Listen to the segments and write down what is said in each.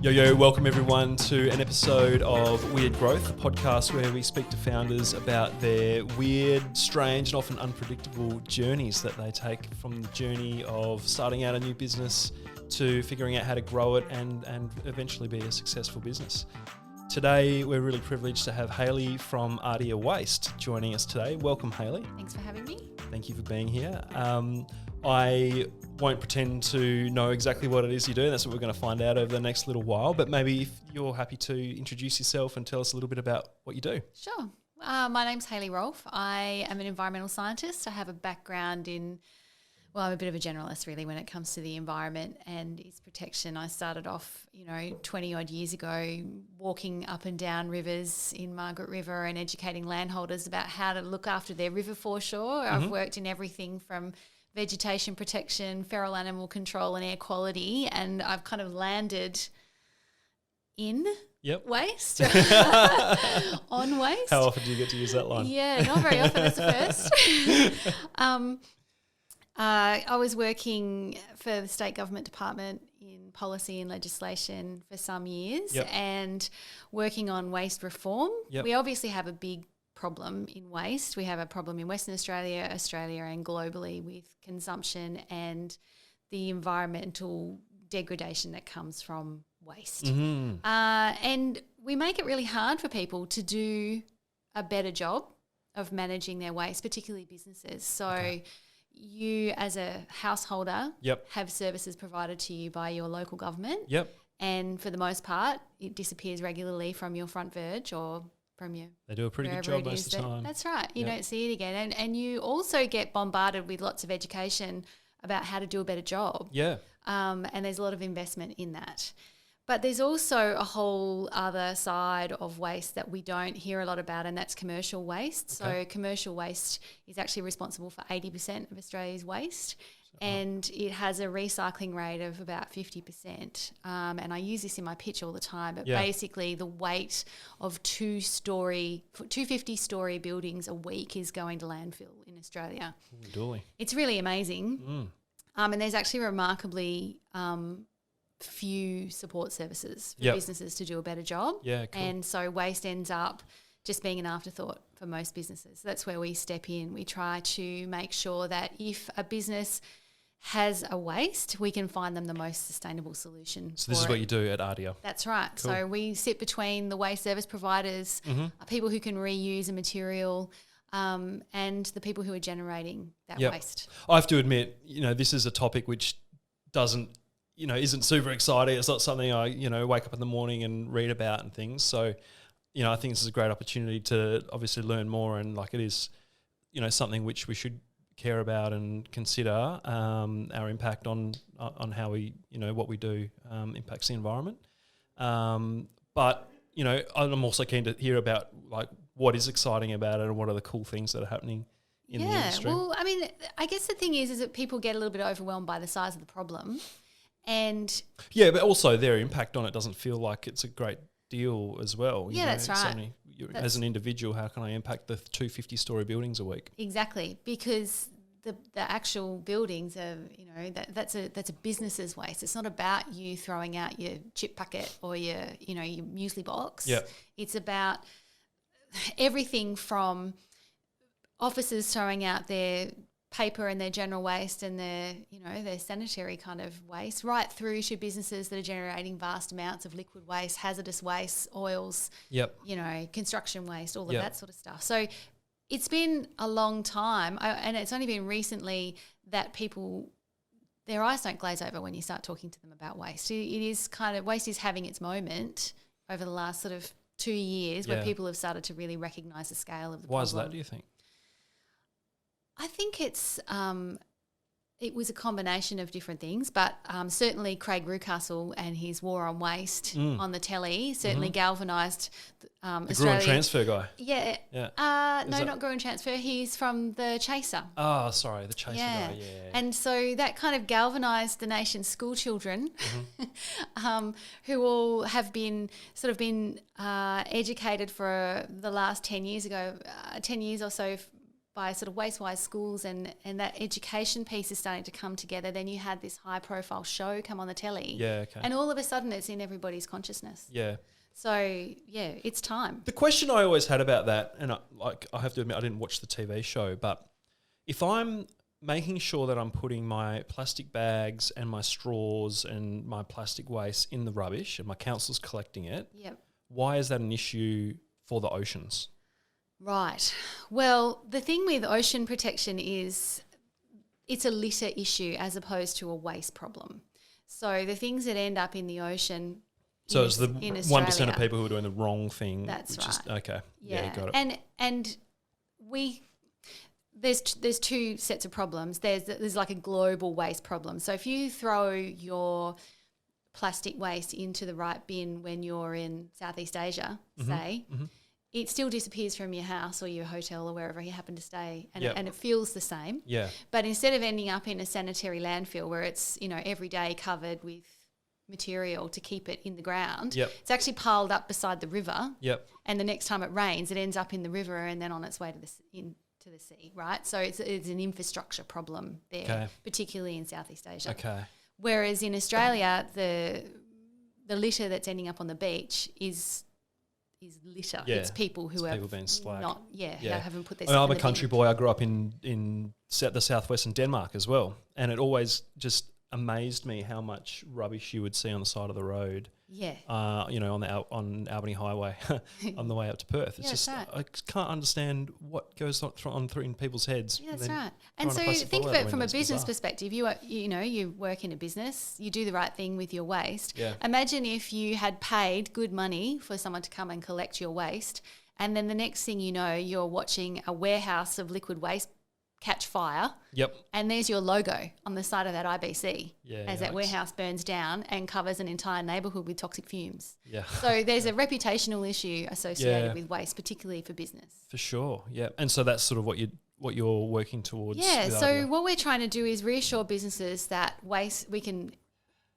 Yo, welcome everyone to an episode of Weird Growth, a podcast where we speak to founders about their weird, strange, and often unpredictable journeys that they take from the journey of starting out a new business to figuring out how to grow it and eventually be a successful business. Today, we're really privileged to have Hayley from Ardea Waste joining us today. Welcome, Hayley. Thanks for having me. Thank you for being here. I won't pretend to know exactly what it is you do. That's what we're going to find out over the next little while. But maybe if you're happy to introduce yourself and tell us a little bit about what you do. Sure. My name's Hayley Rolfe. I am an environmental scientist. I have a background in, I'm a bit of a generalist really when it comes to the environment and its protection. I started off, 20 odd years ago walking up and down rivers in Margaret River and educating landholders about how to look after their river foreshore. Mm-hmm. I've worked in everything from vegetation protection, feral animal control and air quality, and I've kind of landed in waste, on waste. How often do you get to use that line? Yeah, not very often, that's the first. I was working for the state government department in policy and legislation for some years and working on waste reform. We obviously have a big problem in waste. We have a problem in Western Australia, and globally with consumption and the environmental degradation that comes from waste. Mm-hmm. And we make it really hard for people to do a better job of managing their waste, particularly businesses. So you as a householder have services provided to you by your local government. And for the most part, it disappears regularly from your front verge or from you. They do a pretty good job most of the time. That's right. You don't see it again. And you also get bombarded with lots of education about how to do a better job. And there's a lot of investment in that. But there's also a whole other side of waste that we don't hear a lot about, and that's commercial waste. So commercial waste is actually responsible for 80% of Australia's waste. And it has a recycling rate of about 50%. And I use this in my pitch all the time, but basically the weight of 250-storey buildings a week is going to landfill in Australia. Ooh, it's really amazing. And there's actually remarkably few support services for businesses to do a better job. And so waste ends up just being an afterthought for most businesses. So that's where we step in. We try to make sure that if a business has a waste, we can find them the most sustainable solution. So this is what you do at Ardea. That's right. Cool. So we sit between the waste service providers, people who can reuse a material, and the people who are generating that waste. I have to admit, this is a topic which isn't super exciting. It's not something I, wake up in the morning and read about and things. So, I think this is a great opportunity to obviously learn more, and it is, something which we should care about and consider our impact on how we, what we do impacts the environment. But, I'm also keen to hear about what is exciting about it and what are the cool things that are happening in the industry. Well, I guess the thing is that people get a little bit overwhelmed by the size of the problem. And but also their impact on it doesn't feel like it's a great deal as well. That's right. As an individual, how can I impact the 250-storey buildings a week? Exactly, because the actual buildings are, that's a business's waste. It's not about you throwing out your chip packet or your muesli box. It's about everything from officers throwing out their paper and their general waste and their sanitary kind of waste, right through to businesses that are generating vast amounts of liquid waste, hazardous waste, oils, construction waste, all of that sort of stuff. So it's been a long time, and it's only been recently that people, their eyes don't glaze over when you start talking to them about waste. It is waste is having its moment over the last sort of 2 years where people have started to really recognise the scale of the problem. Why is that, do you think? I think it was a combination of different things, but certainly Craig Rucastle and his war on waste on the telly certainly galvanised the Australia. Grow and Transfer guy. Not Grow and Transfer. He's from The Chaser. Oh, sorry, The Chaser guy, And so that kind of galvanised the nation's school children who all have been educated for the last 10 years or so by sort of waste-wise schools and that education piece is starting to come together, then you had this high-profile show come on the telly. Yeah, okay. And all of a sudden it's in everybody's consciousness. Yeah. So, yeah, it's time. The question I always had about that, and I have to admit I didn't watch the TV show, but if I'm making sure that I'm putting my plastic bags and my straws and my plastic waste in the rubbish and my council's collecting it, why is that an issue for the oceans? Right. Well, the thing with ocean protection is it's a litter issue as opposed to a waste problem. So the things that end up in the ocean... So it's the 1% of people who are doing the wrong thing. That's right. Okay. Yeah, got it. And there's two sets of problems. There's like a global waste problem. So if you throw your plastic waste into the right bin when you're in Southeast Asia, say, it still disappears from your house or your hotel or wherever you happen to stay, and it feels the same. Yeah. But instead of ending up in a sanitary landfill where it's, every day covered with material to keep it in the ground, it's actually piled up beside the river. And the next time it rains, it ends up in the river and then on its way to the sea, right? So it's an infrastructure problem there, particularly in Southeast Asia. Okay. Whereas in Australia, the litter that's ending up on the beach is litter. Yeah. It's people who have been slack. Haven't put their. I'm a country boy. I grew up in the southwestern Denmark as well, and it always just amazed me how much rubbish you would see on the side of the road. Yeah. On Albany Highway on the way up to Perth. It's I can't understand what goes on through in people's heads. Yeah, that's right. And so think of it from a business perspective. You work in a business, you do the right thing with your waste. Yeah. Imagine if you had paid good money for someone to come and collect your waste, and then the next thing you know, you're watching a warehouse of liquid waste catch fire. Yep. And there's your logo on the side of that IBC as that warehouse burns down and covers an entire neighbourhood with toxic fumes. Yeah. So there's a reputational issue associated with waste, particularly for business. For sure. Yeah. And so that's sort of what you're working towards. Yeah. So what we're trying to do is reassure businesses that waste, we can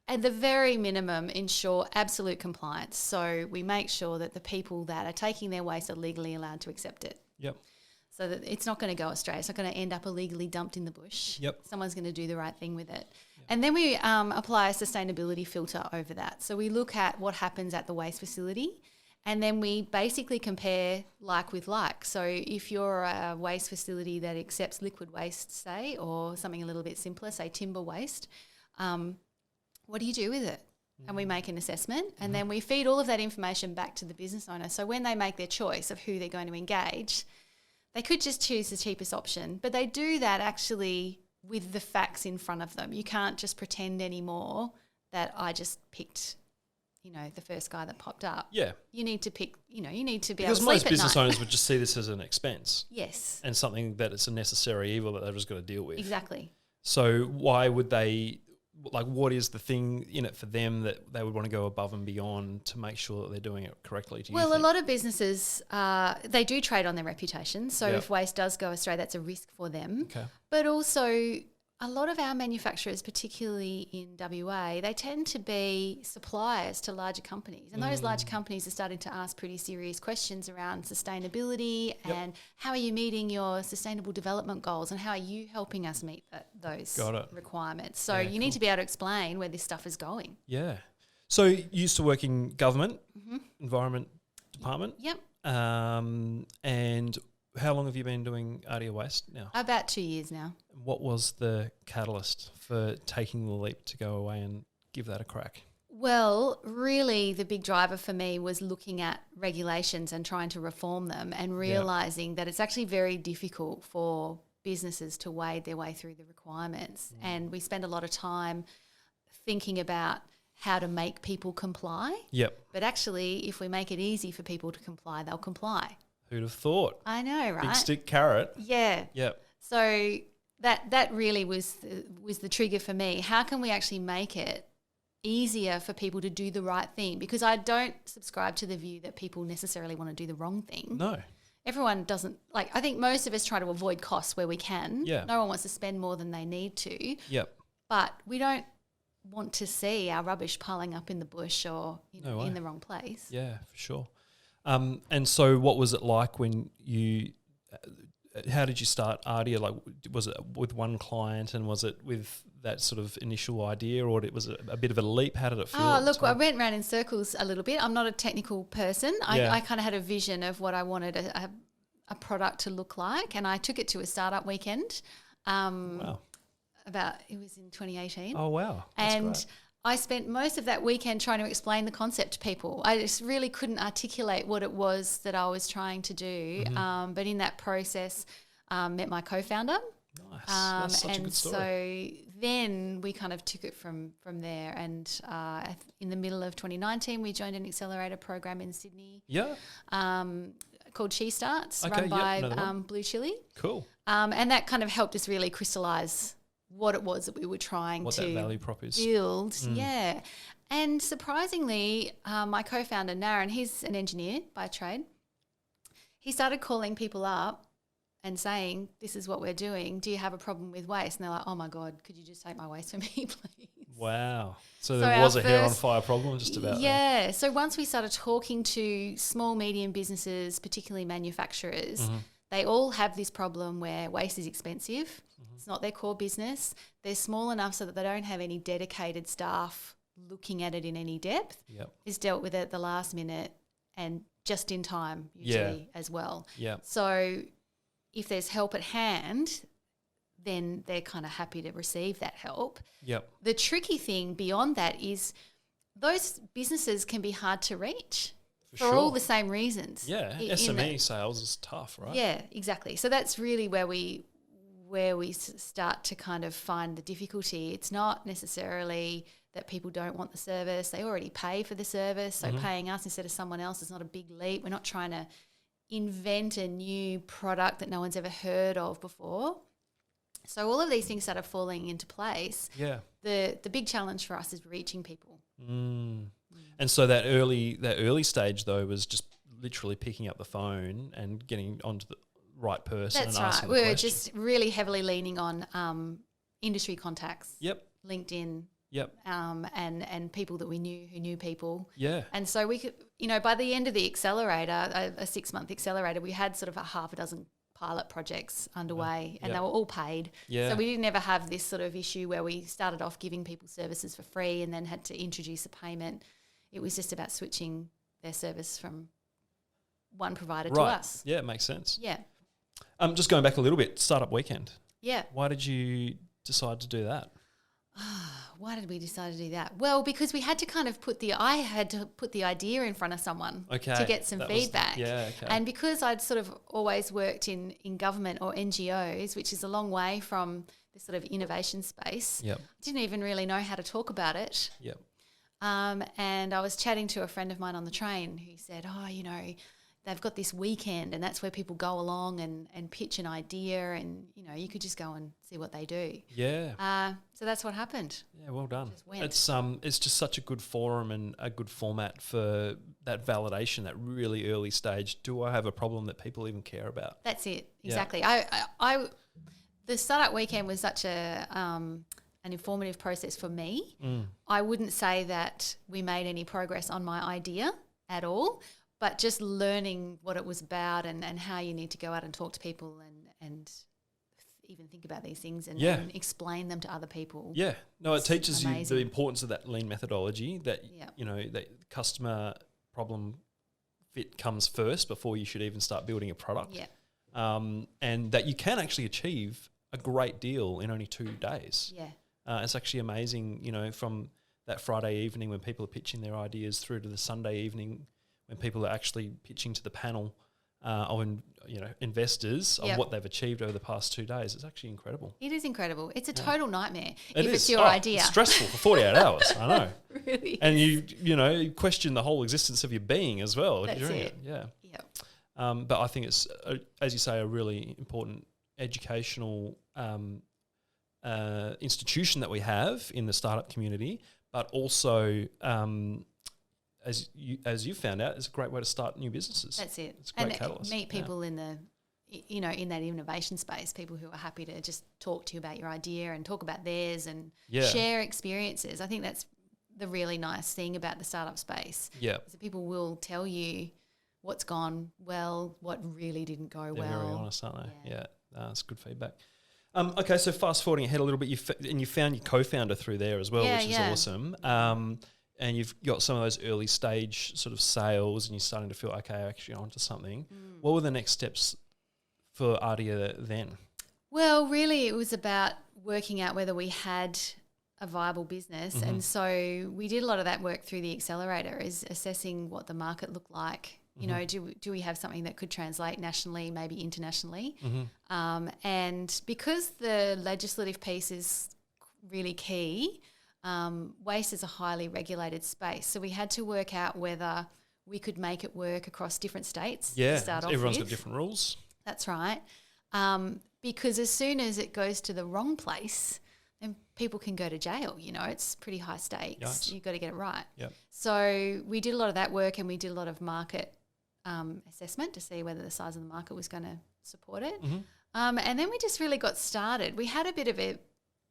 at the very minimum ensure absolute compliance. So we make sure that the people that are taking their waste are legally allowed to accept it. Yep. So that it's not going to go astray. It's not going to end up illegally dumped in the bush. Yep. Someone's going to do the right thing with it. Yep. And then we apply a sustainability filter over that. So we look at what happens at the waste facility, and then we basically compare like with like. So if you're a waste facility that accepts liquid waste, say, or something a little bit simpler, say timber waste, what do you do with it? And we make an assessment, and then we feed all of that information back to the business owner. So when they make their choice of who they're going to engage, they could just choose the cheapest option, but they do that actually with the facts in front of them. You can't just pretend anymore that I just picked, the first guy that popped up. Yeah. You need to pick, you need to be able to sleep at night. Because most business owners would just see this as an expense. Yes. And something that it's a necessary evil that they've just got to deal with. Exactly. So why would they... what is the thing in it for them that they would want to go above and beyond to make sure that they're doing it correctly? A lot of businesses, they do trade on their reputation. So if waste does go astray, that's a risk for them. Okay. But also a lot of our manufacturers, particularly in WA, they tend to be suppliers to larger companies. And those large companies are starting to ask pretty serious questions around sustainability and how are you meeting your sustainable development goals and how are you helping us meet those requirements. So you need to be able to explain where this stuff is going. Yeah. So you used to work in government, environment department. Yep. And how long have you been doing Ardea Waste now? About 2 years now. What was the catalyst for taking the leap to go away and give that a crack? Well, really the big driver for me was looking at regulations and trying to reform them and realising that it's actually very difficult for businesses to wade their way through the requirements. And we spend a lot of time thinking about how to make people comply. Yep. But actually, if we make it easy for people to comply, they'll comply. Who'd have thought? I know, right? Big stick carrot. Yeah. Yep. So that really was the trigger for me. How can we actually make it easier for people to do the right thing? Because I don't subscribe to the view that people necessarily want to do the wrong thing. No. Everyone doesn't. I think most of us try to avoid costs where we can. Yeah. No one wants to spend more than they need to. Yep. But we don't want to see our rubbish piling up in the bush or in the wrong place. Yeah, for sure. And so what was it like when you how did you start Ardea? Like, was it with one client, and was it with that sort of initial idea, or was it a bit of a leap? How did it feel? Oh, look, I went around in circles a little bit. I'm not a technical person. I kind of had a vision of what I wanted a product to look like, and I took it to a startup weekend. Wow. It was in 2018. Oh, wow. That's and great. I spent most of that weekend trying to explain the concept to people. I just really couldn't articulate what it was that I was trying to do. Mm-hmm. But in that process, met my co-founder. Nice. That's such a good story. So then we kind of took it from there. And in the middle of 2019, we joined an accelerator program in Sydney. Yeah. Called She Starts, Okay, run by Blue Chilli. Cool. And that kind of helped us really crystallise what it was that we were trying what to that value prop is. build. Yeah. And surprisingly, my co-founder, Naren, he's an engineer by trade. He started calling people up and saying, this is what we're doing. Do you have a problem with waste? And they're like, oh, my God, could you just take my waste for me, please? Wow. So there was a hair on fire problem just about there. Yeah. So once we started talking to small, medium businesses, particularly manufacturers, they all have this problem where waste is expensive. It's not their core business. They're small enough so that they don't have any dedicated staff looking at it in any depth. Yep. It's dealt with at the last minute and just in time usually as well. Yeah. So if there's help at hand, then they're kind of happy to receive that help. Yep. The tricky thing beyond that is those businesses can be hard to reach for all the same reasons. Yeah, SME sales is tough, right? Yeah, exactly. So that's really where we start to kind of find the difficulty. It's not necessarily that people don't want the service. They already pay for the service. So paying us instead of someone else is not a big leap. We're not trying to invent a new product that no one's ever heard of before. So all of these things started falling into place. Yeah. The big challenge for us is reaching people. And so that early stage though was just literally picking up the phone and getting onto the right person. That's and asking right. the We were question. just really heavily leaning on industry contacts. Yep. LinkedIn. Yep. And people that we knew who knew people. Yeah. And so we could, by the end of the accelerator, a 6-month accelerator, we had sort of a half a dozen pilot projects underway and they were all paid. Yeah. So we didn't ever have this sort of issue where we started off giving people services for free and then had to introduce a payment. It was just about switching their service from one provider to us. Yeah, it makes sense. Yeah. Just going back a little bit, Startup Weekend. Yeah. Why did you decide to do that? Why did we decide to do that? Well, because I had to put the idea in front of someone to get some feedback. And because I'd sort of always worked in government or NGOs, which is a long way from this sort of innovation space, I didn't even really know how to talk about it. Yep. And I was chatting to a friend of mine on the train who said, they've got this weekend and that's where people go along and pitch an idea and, you could just go and see what they do. Yeah. So that's what happened. Yeah, well done. It's just such a good forum and a good format for that validation, that really early stage. Do I have a problem that people even care about? That's it. Exactly. I the Startup Weekend was such an informative process for me. I wouldn't say that we made any progress on my idea at all, but just learning what it was about and how you need to go out and talk to people and even think about these things and explain them to other people. Yeah. No, it teaches amazing. you the importance of that lean methodology that, that customer problem fit comes first before you should even start building a product. Yeah. And that you can actually achieve a great deal in only 2 days. Yeah. It's actually amazing, from that Friday evening when people are pitching their ideas through to the Sunday evening when people are actually pitching to the panel of investors of what they've achieved over the past 2 days. It's actually incredible. It is incredible. It's a total nightmare if it's your idea. It's stressful for 48 hours, I know. Really and you question the whole existence of your being as well. That's during it. Yeah. Yep. But I think it's, as you say, a really important educational institution that we have in the startup community, but also as you found out, it's a great way to start new businesses. That's it. It's a great catalyst. Meet people in the, in that innovation space, people who are happy to just talk to you about your idea and talk about theirs and share experiences. I think that's the really nice thing about the startup space. Yeah. So people will tell you what's gone well, what really didn't go They're well. very honest, aren't they? Yeah, that's good feedback. Okay, so fast forwarding ahead a little bit, you found your co-founder through there as well, which is awesome. And you've got some of those early stage sort of sales, and you're starting to feel, okay, actually onto something. What were the next steps for Ardea then? Well, really, it was about working out whether we had a viable business. And so we did a lot of that work through the accelerator, is assessing what the market looked like. You know, do we have something that could translate nationally, maybe internationally? And because the legislative piece is really key, waste is a highly regulated space. So we had to work out whether we could make it work across different states. Yeah, to start off everyone's with. got different rules. That's right. Because as soon as it goes to the wrong place, then people can go to jail. You know, it's pretty high stakes. Yes. You've got to get it right. Yep. So we did a lot of that work, and we did a lot of market assessment to see whether the size of the market was going to support it. And then we just really got started. We had a bit of a,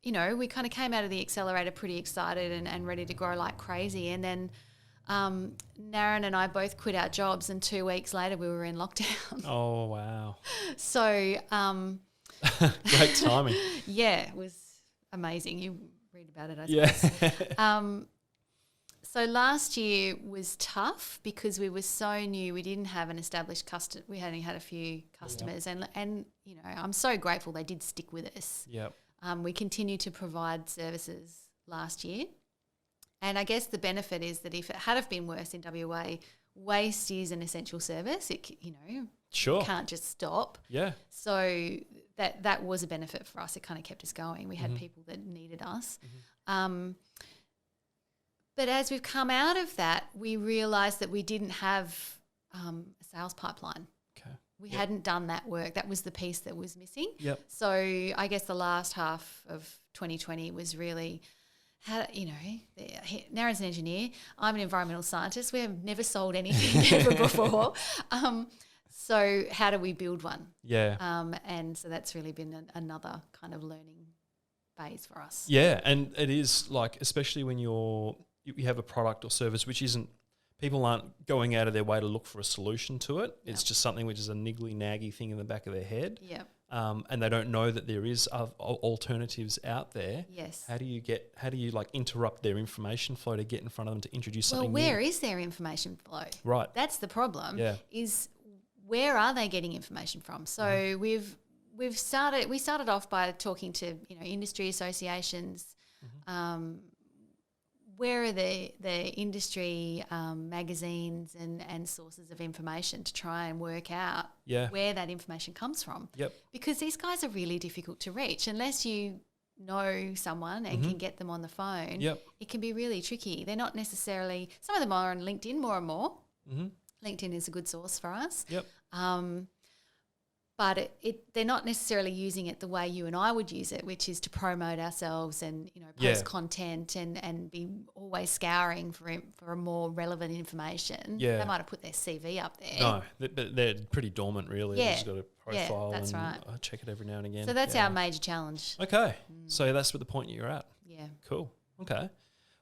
you know, we kind of came out of the accelerator pretty excited and ready to grow like crazy. And then Naren and I both quit our jobs, and 2 weeks later we were in lockdown. Oh, wow. So Great timing. yeah, it was amazing. You read about it, I suppose. Yeah. So last year was tough because we were so new. We didn't have an established customer. We only had a few customers, and you know, I'm so grateful they did stick with us. Yep. We continued to provide services last year, and I guess the benefit is that if it had have been worse in WA, waste is an essential service. It, you know, Sure. you can't just stop. Yeah. So that was a benefit for us. It kind of kept us going. We had people that needed us. But as we've come out of that, we realised that we didn't have a sales pipeline. Okay. We hadn't done that work. That was the piece that was missing. Yep. So I guess the last half of 2020 was really, how, you know, Naren's an engineer. I'm an environmental scientist. We have never sold anything ever before. So how do we build one? Yeah. And so that's really been another kind of learning phase for us. Yeah, and it is like, especially when you have a product or service which isn't, people aren't going out of their way to look for a solution to it. It's just something which is a niggly, naggy thing in the back of their head. Yep. And they don't know that there is alternatives out there. Yes. How do you like interrupt their information flow to get in front of them to introduce something Well, new? where is their information flow? Right. That's the problem. Yeah. Is where are they getting information from? So we started off by talking to, you know, industry associations. Where are the industry magazines and sources of information to try and work out where that information comes from? Yep. Because these guys are really difficult to reach unless you know someone and can get them on the phone. Yep. It can be really tricky. They're not necessarily, some of them are on LinkedIn more and more. LinkedIn is a good source for us. Yep. But they're not necessarily using it the way you and I would use it, which is to promote ourselves and, you know, post content and be always scouring for a more relevant information. Yeah. They might have put their CV up there. No, but they're pretty dormant, really. Yeah. They've just got a profile that's and right. I check it every now and again. So that's our major challenge. Okay. So that's what the point you're at. Yeah. Cool. Okay.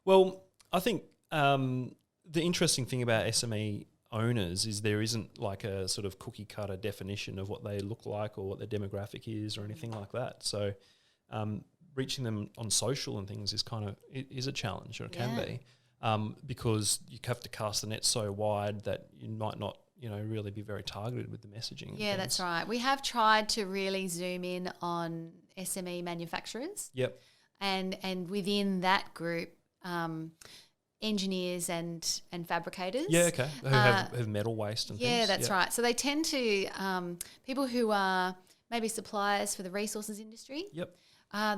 Well, I think the interesting thing about SME owners is there isn't like a sort of cookie cutter definition of what they look like or what their demographic is or anything like that. So reaching them on social and things is is a challenge, or it can be, because you have to cast the net so wide that you might not, you know, really be very targeted with the messaging. Yeah, that's right. We have tried to really zoom in on SME manufacturers. Yep. And within that group, engineers and fabricators. Yeah, okay. Who have metal waste and things. Yeah, that's right. So they tend to, people who are maybe suppliers for the resources industry. Yep.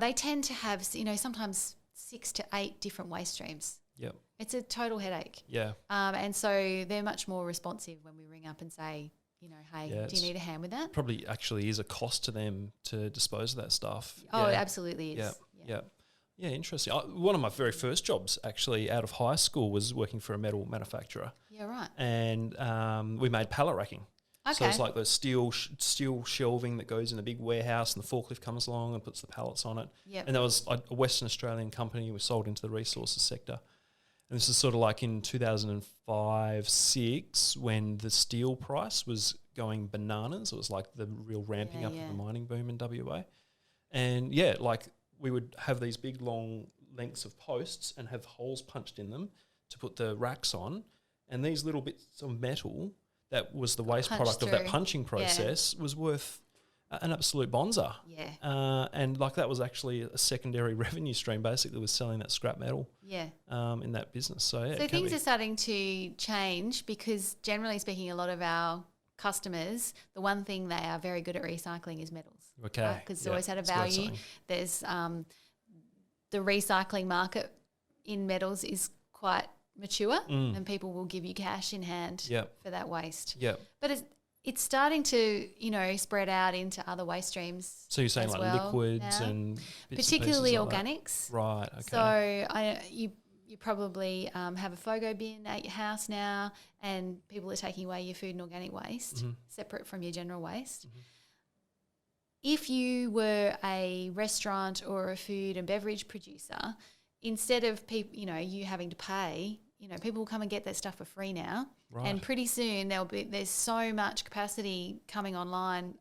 They tend to have, you know, sometimes 6 to 8 different waste streams. Yep. It's a total headache. Yeah. And so they're much more responsive when we ring up and say, you know, hey, do you need a hand with that? Probably actually is a cost to them to dispose of that stuff. Oh, it absolutely is. Yeah. Yeah, interesting. One of my very first jobs actually out of high school was working for a metal manufacturer. Yeah, right. And we made pallet racking. Okay. So it's like the steel shelving that goes in a big warehouse and the forklift comes along and puts the pallets on it. Yep. And that was a Western Australian company. We sold into the resources sector. And this is sort of like in 2005, 6, when the steel price was going bananas. It was like the real ramping up of the mining boom in WA. And like we would have these big long lengths of posts and have holes punched in them to put the racks on. And these little bits of metal, that was the waste product of that punching process, was worth an absolute bonza. Yeah. And like that was actually a secondary revenue stream, basically, was selling that scrap metal in that business. So things are starting to change because generally speaking, a lot of our customers, the one thing they are very good at recycling is metals. Okay. Because it's always had a value. There's the recycling market in metals is quite mature and people will give you cash in hand for that waste. But it's starting to, spread out into other waste streams. So you're saying like liquids and particularly and organics. Right, okay. So you probably have a FOGO bin at your house now, and people are taking away your food and organic waste separate from your general waste. If you were a restaurant or a food and beverage producer, instead of you having to pay, people will come and get that stuff for free now. Right. And pretty soon there's so much capacity coming online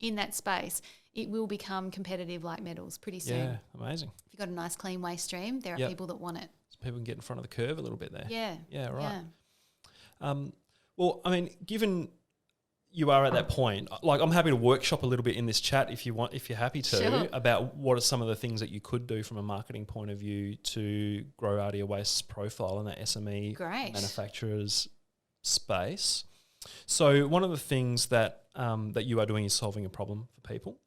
in that space, it will become competitive like metals pretty soon. Yeah, amazing. If you've got a nice clean waste stream, there are people that want it. So people can get in front of the curve a little bit there. Yeah. Yeah, right. Yeah. Well, I mean, given you are at that point, like I'm happy to workshop a little bit in this chat if you're happy to, about what are some of the things that you could do from a marketing point of view to grow Ardea Waste's profile in that SME manufacturers space. So one of the things that that you are doing is solving a problem for people,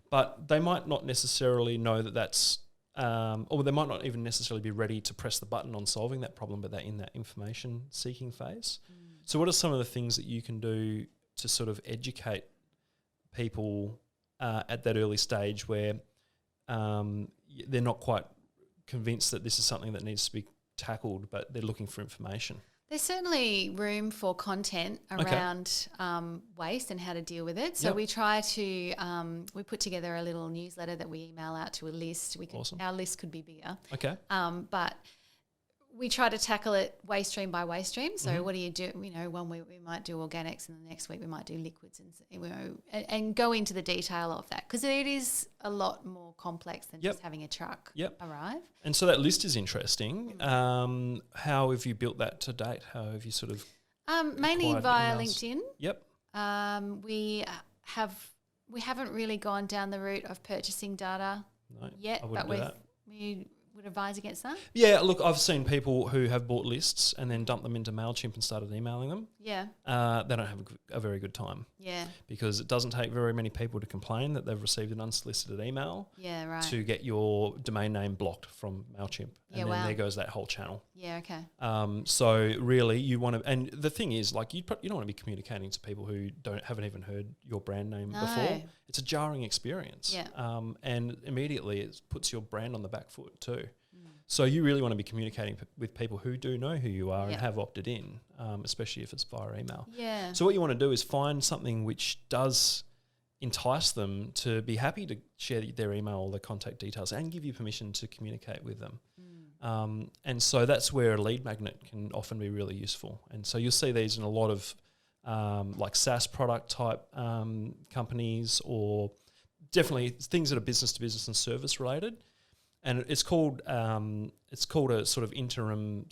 but they might not necessarily know that that's or they might not even necessarily be ready to press the button on solving that problem, but they're in that information seeking phase. So what are some of the things that you can do to sort of educate people at that early stage where they're not quite convinced that this is something that needs to be tackled, but they're looking for information? There's certainly room for content around waste and how to deal with it. So we try to we put together a little newsletter that we email out to a list. Our list could be bigger. Okay. But we try to tackle it waste stream by waste stream. So what do you do? One week we might do organics, and the next week we might do liquids, and go into the detail of that, because it is a lot more complex than just having a truck arrive. And so that list is interesting. How have you built that to date? How have you sort of mainly via emails? LinkedIn. We haven't really gone down the route of purchasing data yet, but we would advise against that? Yeah, look, I've seen people who have bought lists and then dumped them into MailChimp and started emailing them. Yeah. They don't have a very good time. Yeah. Because it doesn't take very many people to complain that they've received an unsolicited email. Yeah, right. To get your domain name blocked from MailChimp. And then there goes that whole channel. Yeah, okay. So really you want to, and the thing is, like, you don't want to be communicating to people who haven't even heard your brand name before. It's a jarring experience. Yeah. And immediately it puts your brand on the back foot too. So you really want to be communicating with people who do know who you are and have opted in, especially if it's via email. Yeah. So what you want to do is find something which does entice them to be happy to share their email or their contact details and give you permission to communicate with them. And so that's where a lead magnet can often be really useful. And so you'll see these in a lot of like SaaS product type companies, or definitely things that are business to business and service related. And it's called a sort of interim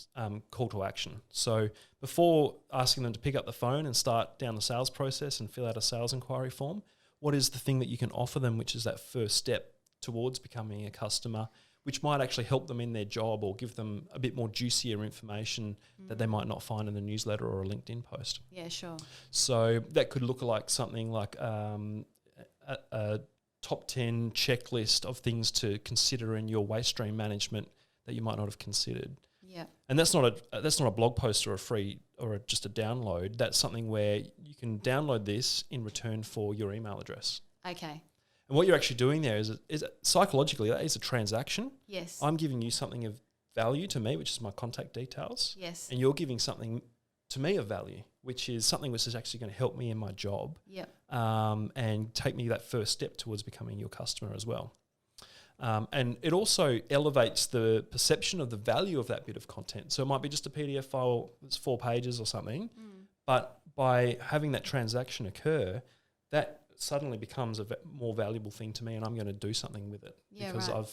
call to action. So before asking them to pick up the phone and start down the sales process and fill out a sales inquiry form, what is the thing that you can offer them, which is that first step towards becoming a customer, which might actually help them in their job or give them a bit more juicier information that they might not find in a newsletter or a LinkedIn post. Yeah, sure. So that could look like something like a top 10 checklist of things to consider in your waste stream management that you might not have considered. Yeah. And that's not a blog post or a free or just a download. That's something where you can download this in return for your email address. Okay. And what you're actually doing there is psychologically, that is a transaction. Yes. I'm giving you something of value to me, which is my contact details. Yes. And you're giving something to me of value, which is something which is actually going to help me in my job. Yep. And take me that first step towards becoming your customer as well. And it also elevates the perception of the value of that bit of content. So it might be just a PDF file that's 4 pages or something, but by having that transaction occur, that suddenly becomes a more valuable thing to me, and I'm going to do something with it because I've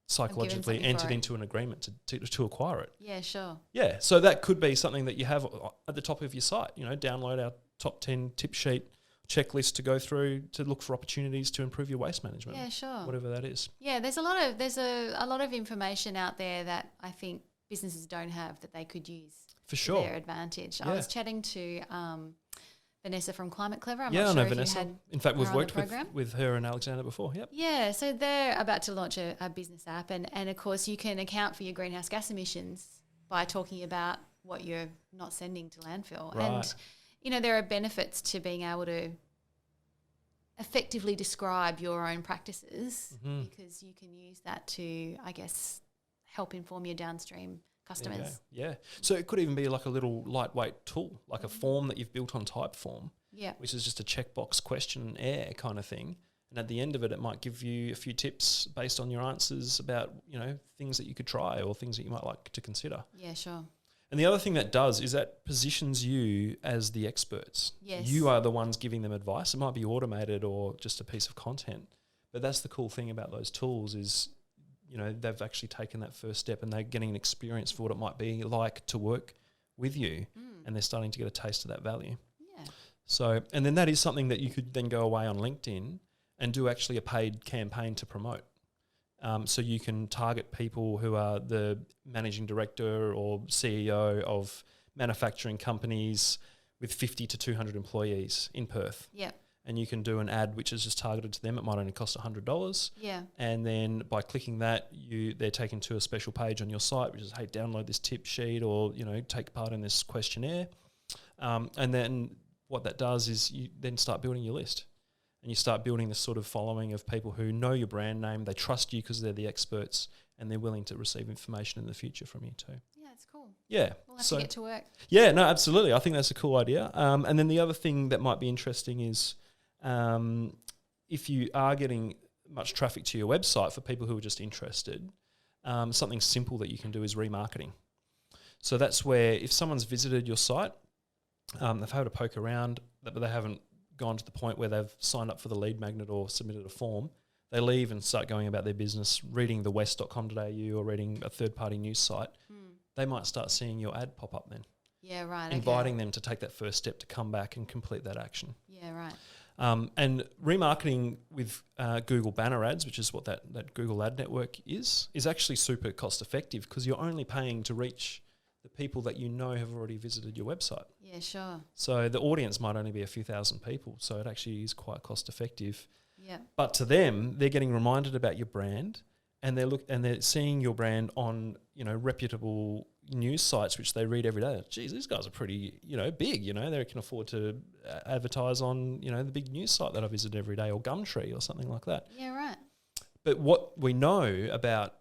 psychologically entered into an agreement to acquire it. Yeah, sure. Yeah, so that could be something that you have at the top of your site. Download our top 10 tip sheet checklist to go through to look for opportunities to improve your waste management. Yeah, sure. Whatever that is. Yeah, there's a lot of information out there that I think businesses don't have that they could use for sure to their advantage. I was chatting to Vanessa from Climate Clever. I'm not sure sure if Vanessa. You had in fact, we've worked with her and Alexander before. Yep. Yeah, so they're about to launch a business app, and of course you can account for your greenhouse gas emissions by talking about what you're not sending to landfill. Right. And there are benefits to being able to effectively describe your own practices because you can use that to, I guess, help inform your downstream customers. Yeah. So it could even be like a little lightweight tool, like a form that you've built on Typeform, which is just a checkbox questionnaire kind of thing. And at the end of it, it might give you a few tips based on your answers about, things that you could try or things that you might like to consider. Yeah, sure. And the other thing that does is that positions you as the experts. Yes. You are the ones giving them advice. It might be automated or just a piece of content. But that's the cool thing about those tools is, they've actually taken that first step and they're getting an experience for what it might be like to work with you. And they're starting to get a taste of that value. Yeah. So, and then that is something that you could then go away on LinkedIn and do actually a paid campaign to promote. So you can target people who are the managing director or CEO of manufacturing companies with 50 to 200 employees in Perth. Yeah. And you can do an ad which is just targeted to them. It might only cost $100. Yeah. And then by clicking that, they're taken to a special page on your site, which is, hey, download this tip sheet or, take part in this questionnaire. And then what that does is you then start building your list. And you start building this sort of following of people who know your brand name, they trust you because they're the experts, and they're willing to receive information in the future from you too. Yeah, it's cool. Yeah. We'll have to get to work. Yeah, no, absolutely. I think that's a cool idea. And then the other thing that might be interesting is if you are getting much traffic to your website for people who are just interested, something simple that you can do is remarketing. So that's where if someone's visited your site, they've had a poke around, but they haven't gone to the point where they've signed up for the lead magnet or submitted a form, they leave and start going about their business, reading the west.com.au or reading a third-party news site, they might start seeing your ad pop up then. Yeah, right. Inviting them to take that first step to come back and complete that action. Yeah, right. And remarketing with Google banner ads, which is what that Google ad network is actually super cost effective because you're only paying to reach the people that have already visited your website. Yeah, sure. So the audience might only be a few thousand people, so it actually is quite cost effective. Yeah. But to them, they're getting reminded about your brand, and they're seeing your brand on reputable news sites which they read every day. Geez, these guys are pretty big. They can afford to advertise on the big news site that I visit every day, or Gumtree or something like that. Yeah, right. But what we know about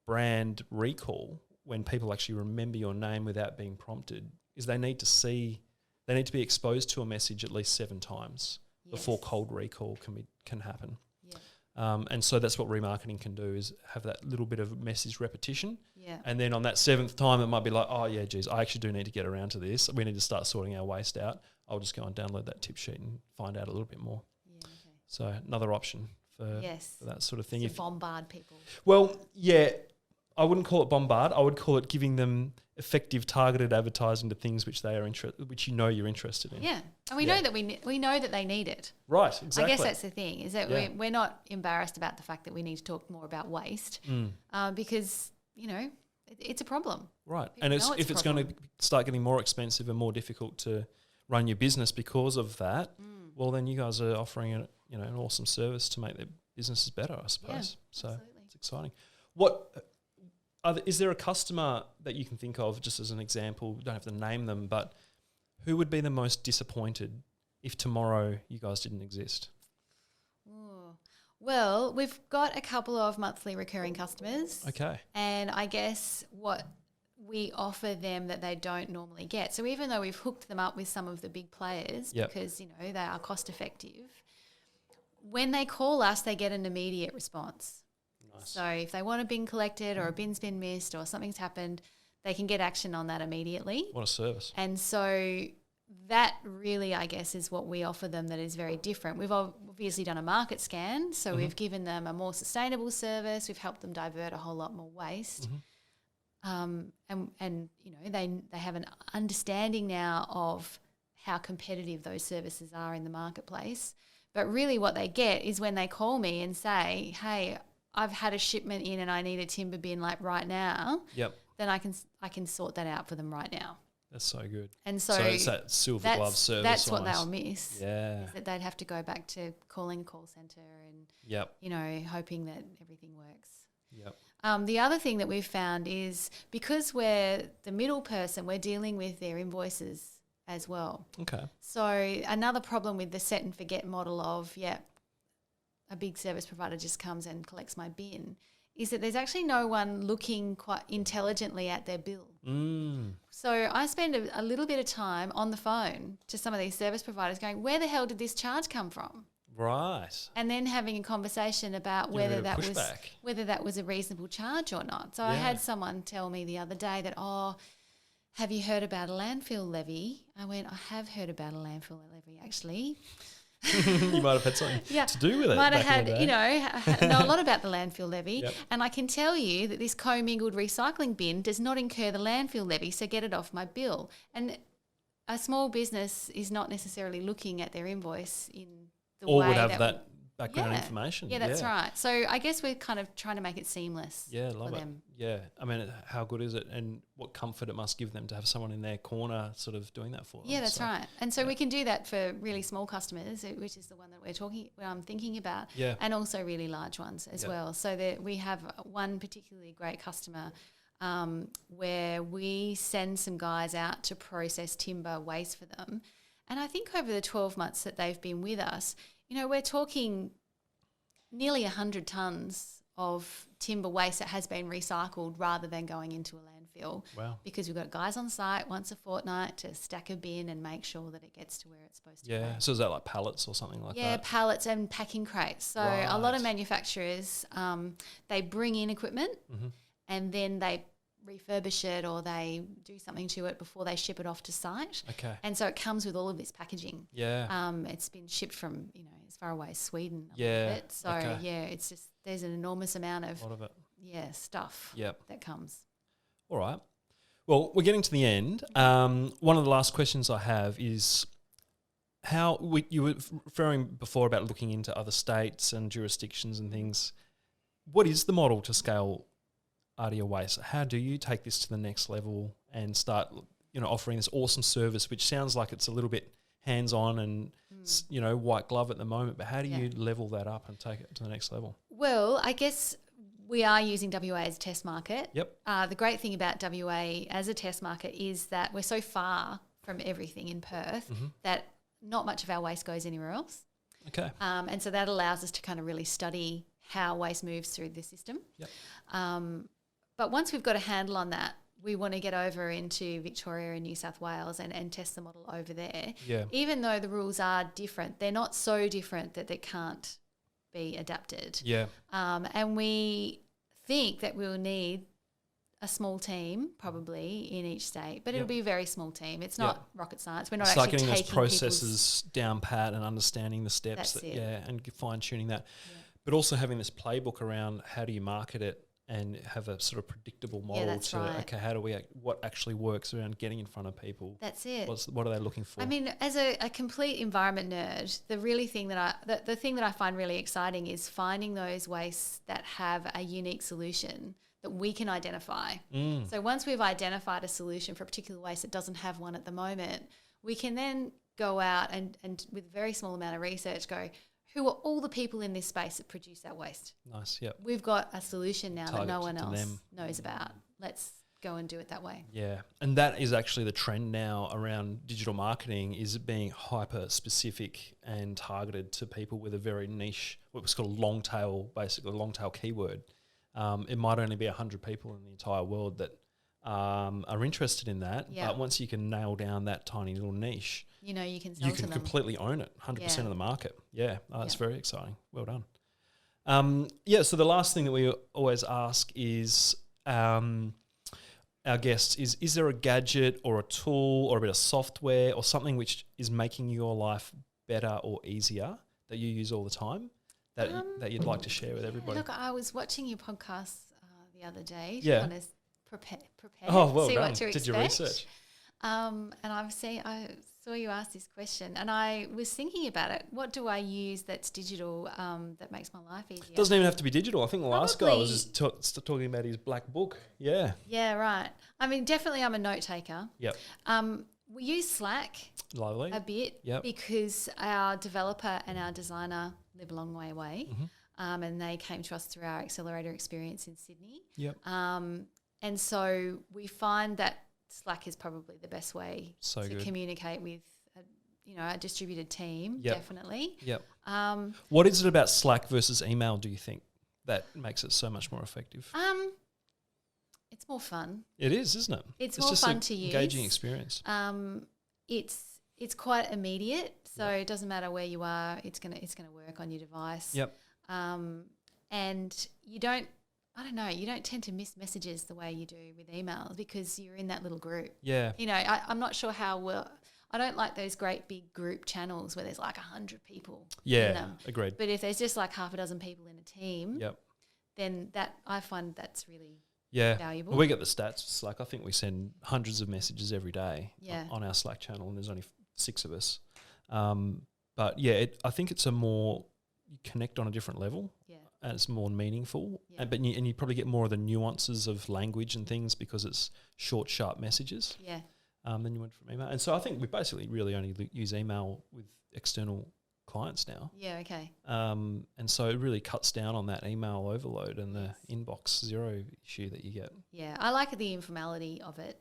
brand recall, when people actually remember your name without being prompted, is they need to be exposed to a message at least 7 times before cold recall can happen. Yeah. And so that's what remarketing can do, is have that little bit of message repetition. Yeah. And then on that 7th time, it might be like, oh yeah, geez, I actually do need to get around to this. We need to start sorting our waste out. I'll just go and download that tip sheet and find out a little bit more. Yeah, okay. So another option for that sort of thing. To bombard people. Well, yeah, I wouldn't call it bombard. I would call it giving them effective targeted advertising to things which you're interested in. Yeah, and we know that we know that they need it. Right, exactly. I guess that's the thing, is that we're not embarrassed about the fact that we need to talk more about waste because it's a problem. Right, People and if it's going to start getting more expensive and more difficult to run your business because of that, well then you guys are offering an awesome service to make their businesses better, I suppose. Yeah, so absolutely. It's exciting. Is there a customer that you can think of, just as an example, you don't have to name them, but who would be the most disappointed if tomorrow you guys didn't exist? Ooh. Well, we've got a couple of monthly recurring customers. Okay. And I guess what we offer them that they don't normally get. So even though we've hooked them up with some of the big players because, they are cost effective, when they call us, they get an immediate response. Nice. So if they want a bin collected or a bin's been missed or something's happened, they can get action on that immediately. What a service. And so that really, I guess, is what we offer them that is very different. We've obviously done a market scan, so we've given them a more sustainable service. We've helped them divert a whole lot more waste. And you know, they have an understanding now of how competitive those services are in the marketplace. But really what they get is when they call me and say, hey, I've had a shipment in and I need a timber bin like right now. Yep. Then I can sort that out for them right now. That's so good. And so it's that silver glove service. That's almost. what they'll miss. Yeah. Is that they'd have to go back to calling a call centre and, you know, hoping that everything works. Yep. The other thing that we've found is because we're the middle person, we're dealing with their invoices as well. Okay. So another problem with the set and forget model of, a big service provider just comes and collects my bin is that there's actually no one looking quite intelligently at their bill. So I spend a little bit of time on the phone to some of these service providers going, where the hell did this charge come from? Right. And then having a conversation about whether that was a reasonable charge or not. So I had someone tell me the other day that, have you heard about a landfill levy? I went, I have heard about a landfill levy actually. You might have had something to do with it. Might have had, you know a lot about the landfill levy. Yep. And I can tell you that this commingled recycling bin does not incur the landfill levy, so get it off my bill. And a small business is not necessarily looking at their invoice in the way would have that background information. Yeah, that's right. So I guess we're kind of trying to make it seamless love for it. them. Yeah. I mean, how good is it and what comfort it must give them to have someone in their corner sort of doing that for them. Yeah, that's right. And so we can do that for really small customers, which is the one that I'm thinking about, and also really large ones as well. So that we have one particularly great customer where we send some guys out to process timber waste for them. And I think over the 12 months that they've been with us, you know, we're talking nearly 100 tonnes of timber waste that has been recycled rather than going into a landfill. Wow. Because we've got guys on site once a fortnight to stack a bin and make sure that it gets to where it's supposed to go. Yeah, so is that like pallets or something like that? Yeah, pallets and packing crates. So a lot of manufacturers, they bring in equipment and then they refurbish it or they do something to it before they ship it off to site. Okay. And so it comes with all of this packaging. Yeah. It's been shipped from, you know, as far away as Sweden. So it's just there's an enormous amount of stuff that comes. All right. Well, we're getting to the end. One of the last questions I have is you were referring before about looking into other states and jurisdictions and things. What is the model to scale Ardea Waste? How do you take this to the next level and start, you know, offering this awesome service, which sounds like it's a little bit hands-on and, you know, white glove at the moment, but how do you level that up and take it to the next level? Well, I guess we are using WA as a test market. Yep. The great thing about WA as a test market is that we're so far from everything in Perth that not much of our waste goes anywhere else. Okay. And so that allows us to kind of really study how waste moves through the system. Yep. But once we've got a handle on that, we want to get over into Victoria and New South Wales and test the model over there. Yeah. Even though the rules are different, they're not so different that they can't be adapted. Yeah. And we think that we'll need a small team probably in each state, but it'll be a very small team. It's not rocket science. We're not it's actually like getting taking those processes down pat and understanding the steps and fine-tuning that. Yeah. But also having this playbook around how do you market it and have a sort of predictable model what actually works around getting in front of people. That's it. What are they looking for? I mean, as a complete environment nerd, the thing that I find really exciting is finding those wastes that have a unique solution that we can identify. So once we've identified a solution for a particular waste that doesn't have one at the moment, we can then go out and with a very small amount of research go, who are all the people in this space that produce that waste? Nice, yep. We've got a solution now that no one else them. knows about. Let's go and do it that way. Yeah, and that is actually the trend now around digital marketing, is being hyper-specific and targeted to people with a very niche, what's called long tail keyword. It might only be 100 people in the entire world that are interested in that, but once you can nail down that tiny little niche, you can sell to them. Completely own it, 100% of the market. Yeah, that's very exciting. Well done. So the last thing that we always ask is our guests is there a gadget or a tool or a bit of software or something which is making your life better or easier that you use all the time that you'd like to share with everybody? Look, I was watching your podcast the other day to kind of prepare well see done. what to expect. Did your research? And I saw you ask this question, and I was thinking about it. What do I use that's digital that makes my life easier? Doesn't even have to be digital. I think the last guy was just talking about his black book. Yeah. Yeah, right. I mean, definitely I'm a note taker. Yep. We use Slack a bit because our developer and our designer live a long way away, and they came to us through our accelerator experience in Sydney. Yep. And so we find that Slack is probably the best way to communicate with a distributed team, definitely. Yep. What is it about Slack versus email, do you think, that makes it so much more effective? It's more fun. It is, isn't it? It's more fun to use. Engaging experience. It's quite immediate, so it doesn't matter where you are. It's gonna work on your device. Yep. And you don't tend to miss messages the way you do with emails because you're in that little group. Yeah. I'm not sure how well. I don't like those great big group channels where there's like 100 people in them. Agreed. But if there's just like half a dozen people in a team, then I find that's really valuable. Well, we get the stats. It's like I think we send hundreds of messages every day on our Slack channel, and there's only 6 of us. But I think it's you connect on a different level. Yeah. And it's more meaningful, and you probably get more of the nuances of language and things because it's short, sharp messages. Yeah. Than you would from email, and so I think we basically really only use email with external clients now. Yeah. Okay. And so it really cuts down on that email overload and the inbox zero issue that you get. Yeah, I like the informality of it.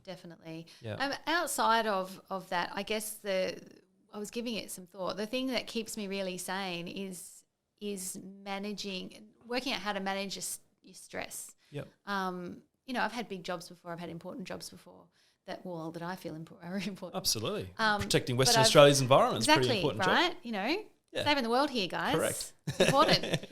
Definitely. Yeah. Outside of that, I guess I was giving it some thought. The thing that keeps me really sane is working out how to manage your stress. Yep. I've had big jobs before. I've had important jobs before that I feel are important. Absolutely. Protecting Western Australia's environment is exactly, pretty important right? job. Saving the world here, guys. Correct. Important.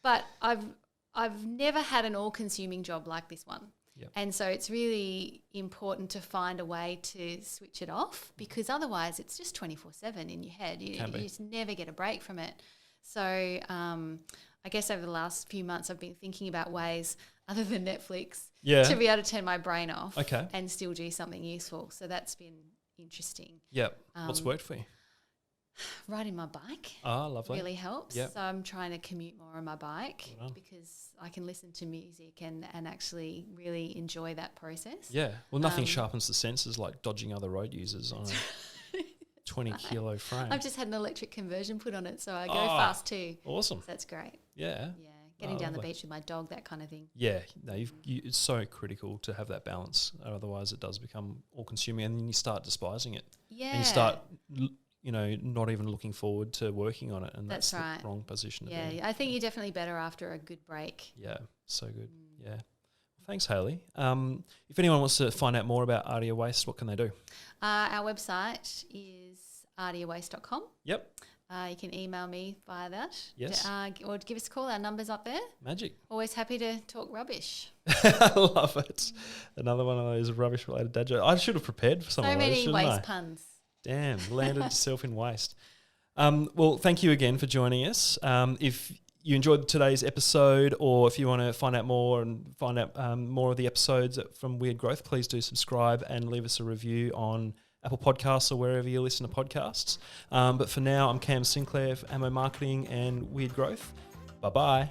But I've never had an all-consuming job like this one. Yep. And so it's really important to find a way to switch it off because otherwise it's just 24/7 in your head. You just never get a break from it. So I guess over the last few months I've been thinking about ways other than Netflix to be able to turn my brain off and still do something useful. So that's been interesting. Yep. What's worked for you? Riding my bike. Lovely. Really helps. Yep. So I'm trying to commute more on my bike because I can listen to music and actually really enjoy that process. Yeah. Well, nothing sharpens the senses like dodging other road users on a 20-kilo frame. I've just had an electric conversion put on it, so I go fast too. Awesome. So that's great. Yeah. Yeah. Getting down the beach with my dog, that kind of thing. Yeah. No, it's so critical to have that balance. Otherwise it does become all-consuming and then you start despising it. Yeah. And you start not even looking forward to working on it, and that's right. The wrong position to be in. I think you're definitely better after a good break. Yeah, so good. Yeah. Well, thanks, Hayley. If anyone wants to find out more about Ardea Waste, what can they do? Our website is ardeawaste.com. Yep. You can email me via that. Yes. Or give us a call. Our number's up there. Magic. Always happy to talk rubbish. I love it. Another one of those rubbish-related dad jokes. I should have prepared for some of those, So shouldn't many I? waste puns. Damn, landed yourself in waste. Well, thank you again for joining us. If you enjoyed today's episode, or if you want to find out more and find out more of the episodes from Weird Growth, please do subscribe and leave us a review on Apple Podcasts or wherever you listen to podcasts. But for now, I'm Cam Sinclair for Ammo Marketing and Weird Growth. Bye-bye.